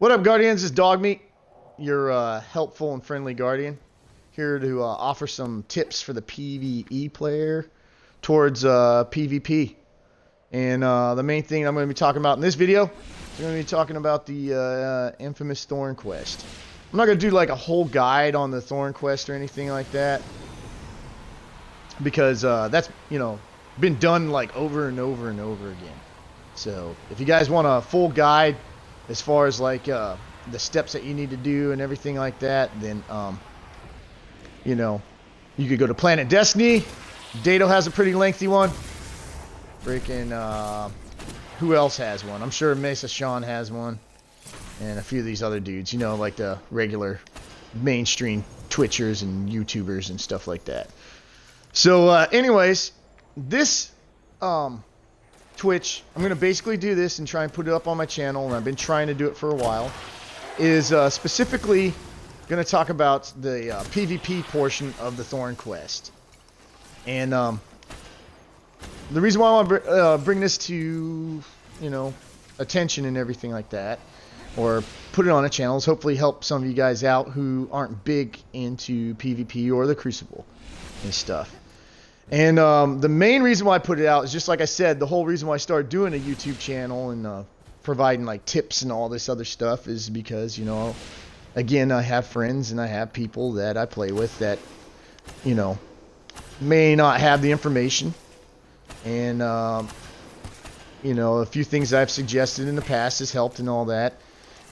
What up, Guardians? It's Dog Meat, your helpful and friendly Guardian, here to offer some tips for the PVE player towards PvP. And the main thing I'm going to be talking about in this video is going to be talking about the infamous Thorn Quest. I'm not going to do like a whole guide on the Thorn Quest or anything like that, because that's, been done like over and over and over again. So if you guys want a full guide as far as like the steps that you need to do and everything like that, then you could go to Planet Destiny. Dato has a pretty lengthy one. Freaking who else has one? I'm sure Mesa Sean has one, and a few of these other dudes, like the regular mainstream Twitchers and YouTubers and stuff like that. So anyways, this Twitch, I'm going to basically do this and try and put it up on my channel, and I've been trying to do it for a while, is specifically going to talk about the PvP portion of the Thorn Quest. And the reason why I want to bring this to, attention and everything like that, or put it on a channel, is hopefully help some of you guys out who aren't big into PvP or the Crucible and stuff. And the main reason why I put it out is just like I said, the whole reason why I started doing a YouTube channel and providing like tips and all this other stuff is because, again, I have friends and I have people that I play with that, may not have the information. And, a few things I've suggested in the past has helped and all that.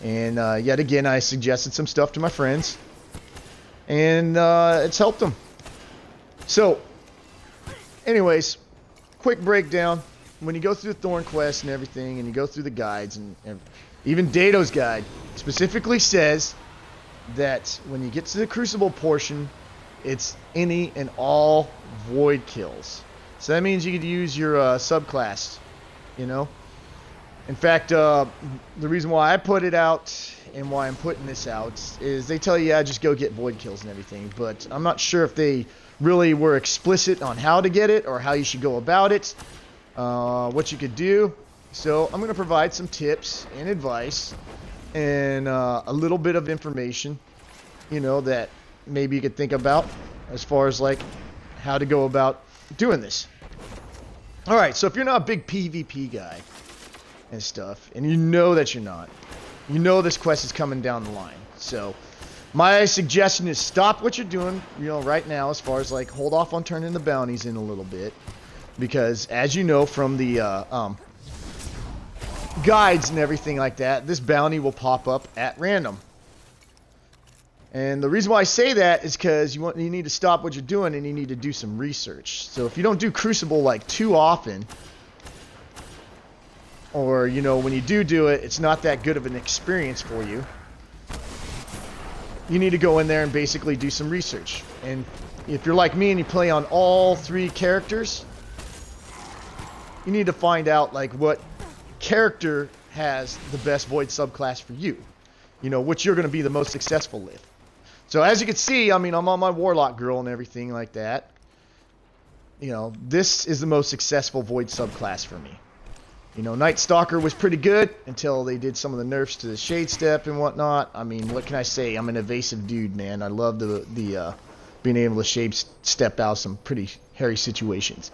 And yet again, I suggested some stuff to my friends, and it's helped them. So anyways, quick breakdown. When you go through the Thorn Quest and everything, and you go through the guides, and even Dato's guide specifically says that when you get to the Crucible portion, it's any and all void kills. So that means you could use your subclass, In fact, the reason why I put it out and why I'm putting this out is they tell you, yeah, just go get void kills and everything, but I'm not sure if they really were explicit on how to get it or how you should go about it, what you could do. So I'm going to provide some tips and advice and a little bit of information, that maybe you could think about as far as like how to go about doing this. Alright, so if you're not a big PvP guy and stuff, and that you're not, this quest is coming down the line. So my suggestion is stop what you're doing, right now, as far as like hold off on turning the bounties in a little bit, because as you know from the guides and everything like that, this bounty will pop up at random. And the reason why I say that is because you need to stop what you're doing and you need to do some research. So if you don't do Crucible like too often, or when you do it, it's not that good of an experience for you, you need to go in there and basically do some research. And if you're like me and you play on all three characters, you need to find out like what character has the best void subclass for you, which you're going to be the most successful with. So as you can see, I'm on my Warlock girl and everything like that. This is the most successful void subclass for me. Night Stalker was pretty good until they did some of the nerfs to the Shade Step and whatnot. What can I say? I'm an evasive dude, man. I love the being able to Shade Step out some pretty hairy situations.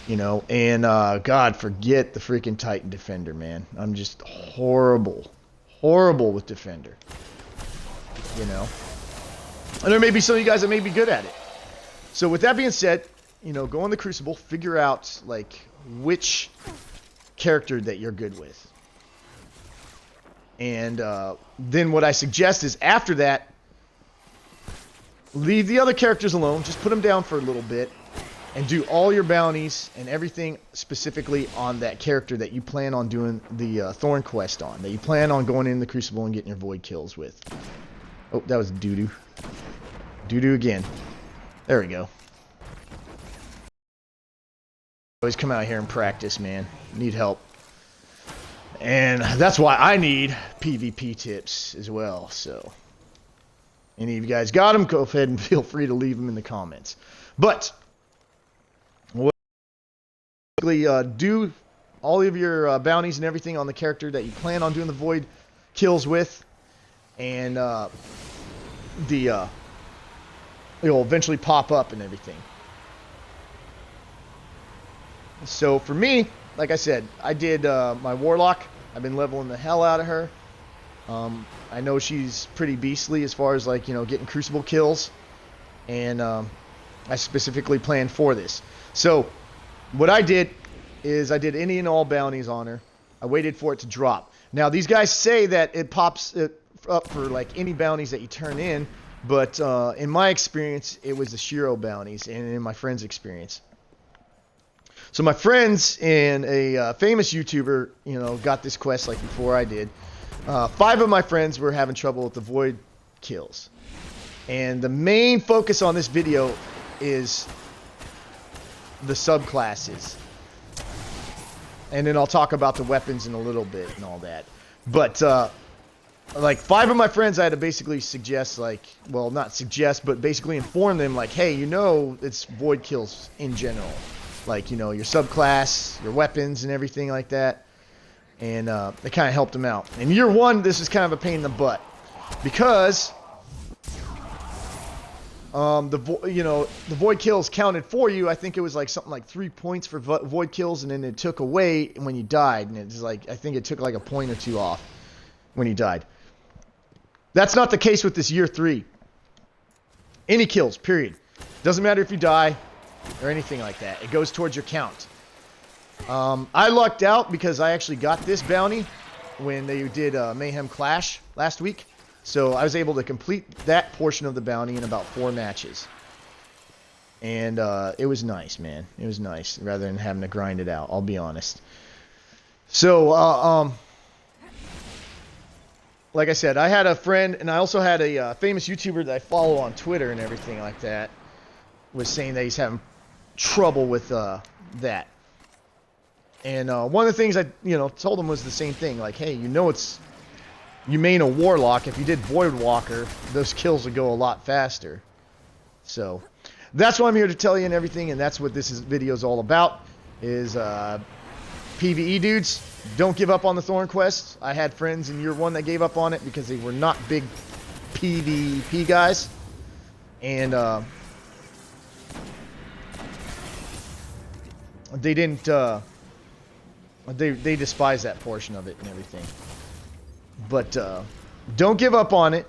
And God, forget the freaking Titan Defender, man. I'm just horrible with Defender. And there may be some of you guys that may be good at it. So with that being said, go in the Crucible, figure out like which character that you're good with. And then what I suggest is after that, leave the other characters alone, just put them down for a little bit, and do all your bounties and everything specifically on that character that you plan on doing the Thorn Quest on, that you plan on going in the Crucible and getting your void kills with. Oh, that was doo-doo. Doo-doo again. There we go. Always come out here and practice, man. Need help. And that's why I need PvP tips as well. So, any of you guys got them, go ahead and feel free to leave them in the comments. But, basically, do all of your bounties and everything on the character that you plan on doing the void kills with, and it'll eventually pop up and everything. So for me, like I said, I did my Warlock. I've been leveling the hell out of her. I know she's pretty beastly as far as, like, you know, getting Crucible kills, and I specifically planned for this. So what I did is I did any and all bounties on her. I waited for it to drop. Now these guys say that it pops up for like any bounties that you turn in, but in my experience, it was the Shiro bounties, and in my friend's experience. So my friends and a famous YouTuber, you know, got this quest like before I did. 5 of my friends were having trouble with the void kills. And the main focus on this video is the subclasses. And then I'll talk about the weapons in a little bit and all that. But, like, 5 of my friends I had to basically suggest, like, well, not suggest, but basically inform them, like, hey, you know, it's void kills in general. Like, you know, your subclass, your weapons and everything like that. And they kind of helped them out. In year 1, this is kind of a pain in the butt. Because the void kills counted for you. I think it was like something like 3 points for void kills, and then it took away when you died. And it's like, I think it took like a point or 2 off when you died. That's not the case with this year 3. Any kills, period. Doesn't matter if you die or anything like that. It goes towards your count. I lucked out because I actually got this bounty when they did Mayhem Clash last week. So I was able to complete that portion of the bounty in about 4 matches. And it was nice, man. It was nice rather than having to grind it out, I'll be honest. So, like I said, I had a friend, and I also had a famous YouTuber that I follow on Twitter and everything like that, was saying that he's having trouble with that. And one of the things I, told him was the same thing. Like, hey, you main a Warlock. If you did Void Walker, those kills would go a lot faster. So, that's what I'm here to tell you and everything, and that's what this video is all about, is PVE dudes. Don't give up on the Thorn Quest. I had friends in year 1 that gave up on it because they were not big PvP guys. And they didn't... They despise that portion of it and everything. But don't give up on it.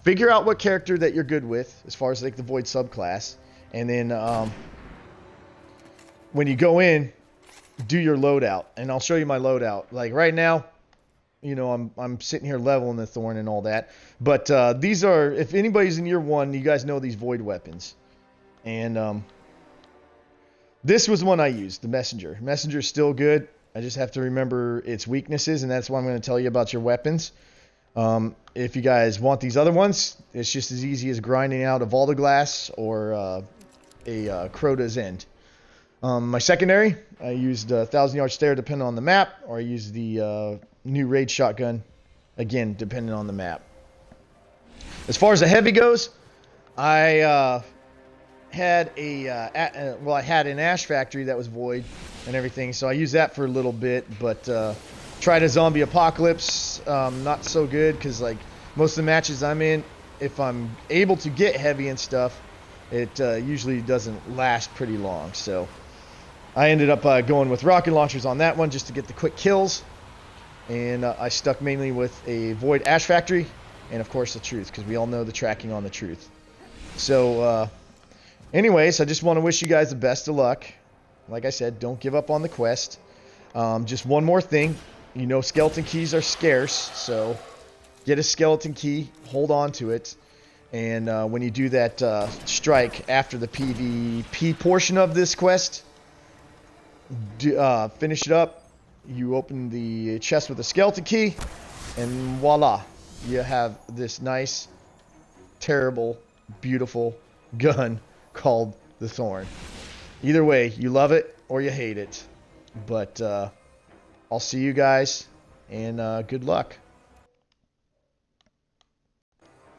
Figure out what character that you're good with as far as like the Void subclass. And then when you go in, do your loadout. And I'll show you my loadout. Like right now, I'm sitting here leveling the Thorn and all that. But these are, if anybody's in year 1, you guys know these Void weapons. And this was one I used, the Messenger. Messenger's still good. I just have to remember its weaknesses, and that's why I'm going to tell you about your weapons. If you guys want these other ones, it's just as easy as grinding out a Valdeglass or a Crota's End. My secondary, I used a 1,000-yard stare depending on the map, or I used the new Raid Shotgun, again, depending on the map. As far as the heavy goes, I had I had an Ash Factory that was void and everything, so I used that for a little bit, but tried a Zombie Apocalypse, not so good, because like most of the matches I'm in, if I'm able to get heavy and stuff, it usually doesn't last pretty long. So I ended up going with rocket launchers on that one just to get the quick kills, and I stuck mainly with a Void Ash Factory, and of course the Truth, because we all know the tracking on the Truth. So anyways, I just want to wish you guys the best of luck. Like I said, don't give up on the quest. Just one more thing. Skeleton keys are scarce, so get a skeleton key, hold on to it, and when you do that strike after the PvP portion of this quest, finish it up, you open the chest with a skeleton key, and voila, you have this nice, terrible, beautiful gun called the Thorn. Either way, you love it or you hate it. But I'll see you guys, and good luck.